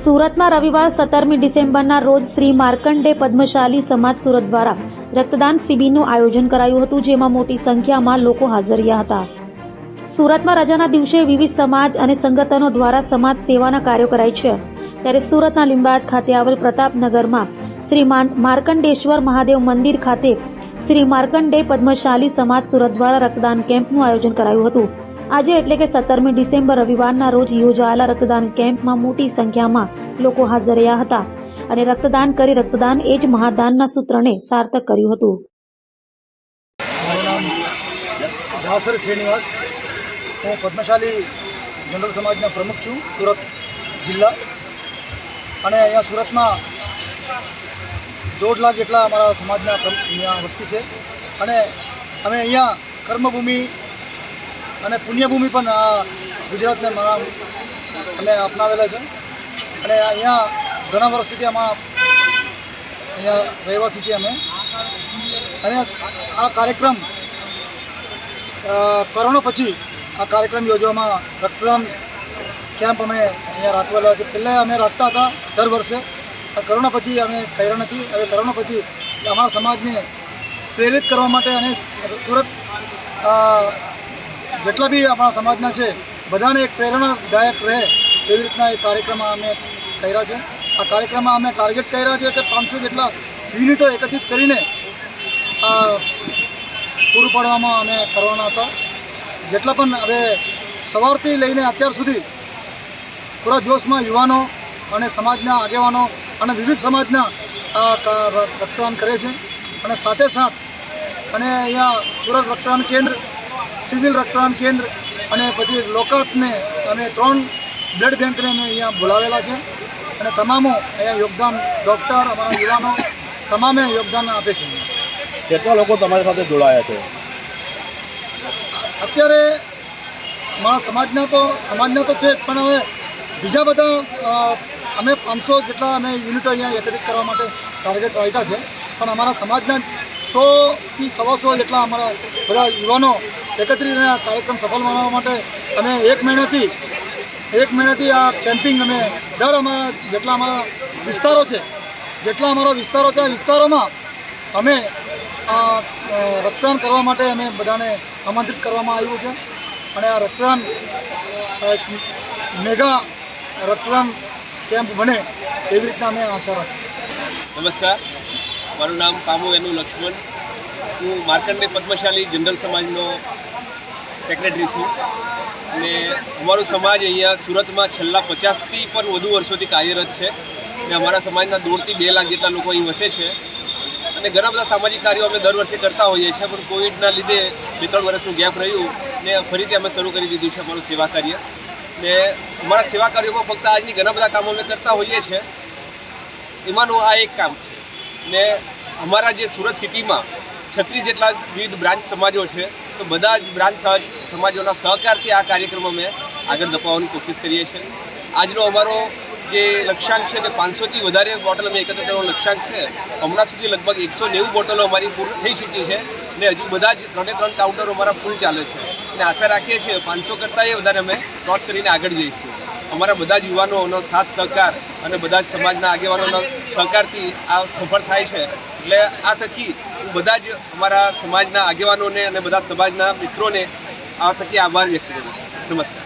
સુરતમાં રવિવાર 17મી ડિસેમ્બરના રોજ શ્રી માર્કંડે પદ્મશાલી સમાજ સુરત દ્વારા રક્તદાન શિબિરનું આયોજન કરાયું હતું, જેમાં મોટી સંખ્યામાં લોકો હાજર રહ્યા હતા. સુરતમાં રજાના દિવસે વિવિધ સમાજ અને સંગઠનો દ્વારા સમાજ સેવાના કાર્યો કરાય છે. ત્યારે સુરતના લીંબાયત ખાતે આવેલ પ્રતાપનગરમાં શ્રી માર્કંડેશ્વર મહાદેવ મંદિર ખાતે શ્રી માર્કંડે પદ્મશાલી સમાજ સુરત દ્વારા રક્તદાન કેમ્પનું આયોજન કરાયું હતું. આજે એટલે કે 17મી ડિસેમ્બર રવિવારના રોજ યોજાયેલા રક્તદાન કેમ્પમાં મોટી સંખ્યામાં લોકો હાજર રહ્યા હતા અને રક્તદાન કરી રક્તદાન એ જ મહાદાનના સૂત્રને સાર્થક કર્યું હતું. મારું નામ દાસર શ્રીનિવાસ, હું પદ્મશાલી જનરલ સમાજના પ્રમુખ છું સુરત જિલ્લા. અને અહીંયા સુરતમાં 1.5 લાખ જેટલા અમારા સમાજના અહીંયા વસ્તી છે. અને અમે અહીંયા કર્મભૂમિ અને પુણ્યભૂમિ પણ આ ગુજરાતને અમે અપનાવેલા છે. અને અહીંયા ઘણા વર્ષથી આમાં અહીંયા રહેવાસી છીએ અમે. અને આ કાર્યક્રમ કોરોના પછી આ કાર્યક્રમ યોજવામાં રક્તદાન કેમ્પ અમે અહીંયા રાખવેલા છે. પહેલાં અમે રાખતા હતા દર વર્ષે, કોરોના પછી અમે કર્યા નથી. હવે કોરોના પછી અમારા સમાજને પ્રેરિત કરવા માટે અને સુરત જેટલા બી આપણા સમાજના છે બધાને એક પ્રેરણાદાયક રહે એવી રીતના એક કાર્યક્રમ અમે કર્યા છે. આ કાર્યક્રમમાં અમે ટાર્ગેટ કર્યા છે કે 500 જેટલા યુનિટો એકત્રિત કરીને પૂરું પાડવામાં અમે કરવાના હતા. જેટલા પણ હવે સવારથી લઈને અત્યાર સુધી પૂરા જોશમાં યુવાનો અને સમાજના આગેવાનો અને વિવિધ સમાજના રક્તદાન કરે છે. અને સાથે સાથ અને અહીંયા સુરત રક્તદાન કેન્દ્ર, સિવિલ રક્તદાન કેન્દ્ર અને પછી લોકાતને અને 3 બ્લડ બેંકને અમે અહીંયા બોલાવેલા છે. અને તમામો અહીંયા યોગદાન, ડૉક્ટર, અમારા યુવાનો તમામે યોગદાન આપે છે. કેટલા લોકો તમારી સાથે જોડાયા છે? અત્યારે અમારા સમાજના તો છે જ, પણ હવે બીજા બધા અમે 500 જેટલા અમે યુનિટો અહીંયા એકત્રિત કરવા માટે ટાર્ગેટ રાખ્યા છે. પણ અમારા સમાજના 100 થી 125 જેટલા અમારા બધા યુવાનો એકત્રિત આ કાર્યક્રમ સફળ બનાવવા માટે અમે એક મહિનાથી આ કેમ્પિંગ અમે દર અમારા જેટલા અમારા વિસ્તારો છે આ વિસ્તારોમાં અમે રક્તદાન કરવા માટે અમે બધાને આમંત્રિત કરવામાં આવ્યું છે. અને આ રક્તદાન મેગા રક્તદાન કેમ્પ બને એવી રીતના અમે આશા રાખીએ. નમસ્કાર, મારું નામ પામુ એનું લક્ષ્મણ. હું માર્કંડે પદ્મશાલી જનરલ સમાજનો સેક્રેટરી છું. અને અમારો સમાજ અહીંયા સુરતમાં છેલ્લા 50થી પણ વધુ વર્ષોથી કાર્યરત છે. અને અમારા સમાજના 1.5 થી 2 લાખ જેટલા લોકો અહીં વસે છે. અને ઘણા બધા સામાજિક કાર્યો અમે દર વર્ષે કરતા હોઈએ છીએ, પણ કોવિડના લીધે 2-3 વર્ષનું ગેપ રહ્યું ને ફરીથી અમે શરૂ કરી દીધું છે અમારું સેવા કાર્ય. ને અમારા સેવા કાર્યોમાં ફક્ત આજની ઘણા બધા કામો અમે કરતા હોઈએ છીએ, એમાંનું આ એક કામ છે. ને અમારા જે સુરત સિટીમાં 36 જેટલા વિવિધ બ્રાન્ચ સમાજો છે, તો બધા જ બ્રાન્ચ સમાજોના સહકારથી આ કાર્યક્રમ અમે આગળ ધપાવવાની કોશિશ કરીએ છીએ. આજનો અમારો જે લક્ષ્યાંક છે તે 500થી વધારે બોટલ અમે એકત્ર કરવાનો લક્ષ્યાંક છે. હમણાં સુધી લગભગ 190 બોટલો અમારી પૂરી થઈ ચૂકી છે. ને હજુ બધા જ 3 કાઉન્ટરો અમારા ફૂલ ચાલે છે. અને આશા રાખીએ છીએ 500 કરતાં એ વધારે અમે ક્રોસ કરીને આગળ જઈશું. અમારા બધા જ યુવાનોનો સાથ સહકાર અને બધા જ સમાજના આગેવાનોના સહકારથી આ સફળ થાય છે. એટલે આ થકી હું બધા જ અમારા સમાજના આગેવાનોને અને બધા સમાજના મિત્રોને આ થકી આભાર વ્યક્ત કરું છું. નમસ્કાર.